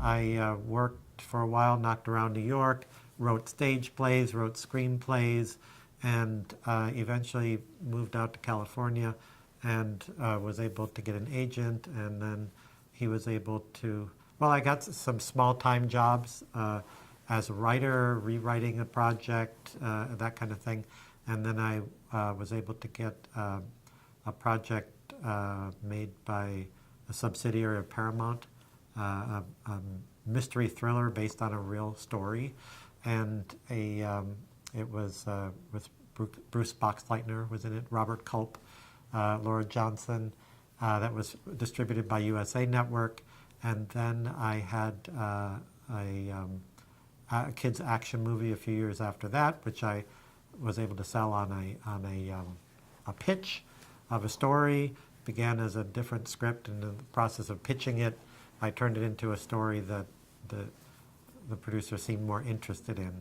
I worked for a while, knocked around New York, wrote stage plays, wrote screenplays, and eventually moved out to California and was able to get an agent. And then he was able to, well, I got some small-time jobs as a writer, rewriting a project, that kind of thing. And then I was able to get a project made by a subsidiary of Paramount, a mystery thriller based on a real story, and it was with Bruce Boxleitner was in it, Robert Culp, Laura Johnson. That was distributed by USA Network, and then I had a kids action movie a few years after that, which I was able to sell on a pitch of a story. Began as a different script, and in the process of pitching it, I turned it into a story that the producer seemed more interested in.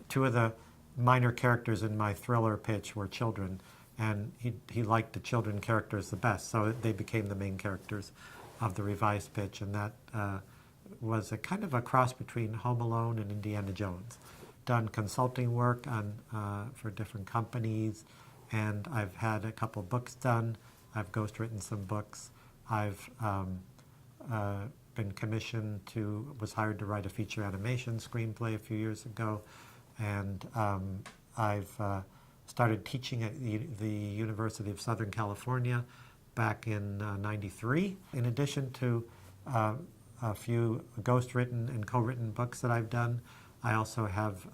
Two of the minor characters in my thriller pitch were children, and he liked the children characters the best, so they became the main characters of the revised pitch, and that was a kind of a cross between Home Alone and Indiana Jones. Done consulting work on for different companies, and I've had a couple books done. I've ghostwritten some books. I've been commissioned was hired to write a feature animation screenplay a few years ago, and I've started teaching at the University of Southern California back in '93. In addition to a few ghostwritten and co-written books that I've done, I also have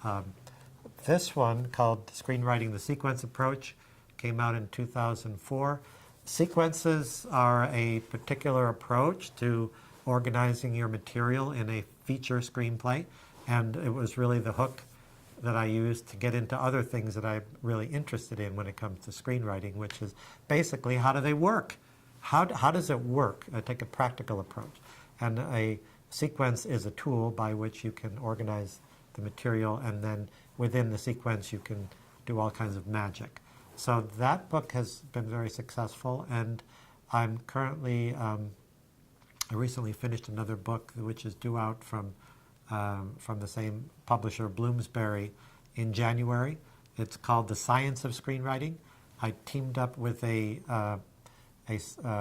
this one called Screenwriting: The Sequence Approach. Came out in 2004. Sequences are a particular approach to organizing your material in a feature screenplay, and it was really the hook that I used to get into other things that I'm really interested in when it comes to screenwriting, which is basically how do they work? How does it work? I take a practical approach. And a sequence is a tool by which you can organize the material, and then within the sequence you can do all kinds of magic. So that book has been very successful, and I'm currently, I recently finished another book which is due out from the same publisher, Bloomsbury, in January. It's called The Science of Screenwriting. I teamed up with a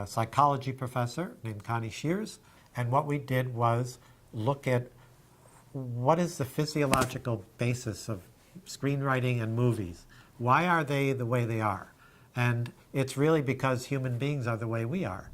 psychology professor named Connie Shears, and what we did was look at what is the physiological basis of screenwriting and movies. Why are they the way they are? And it's really because human beings are the way we are.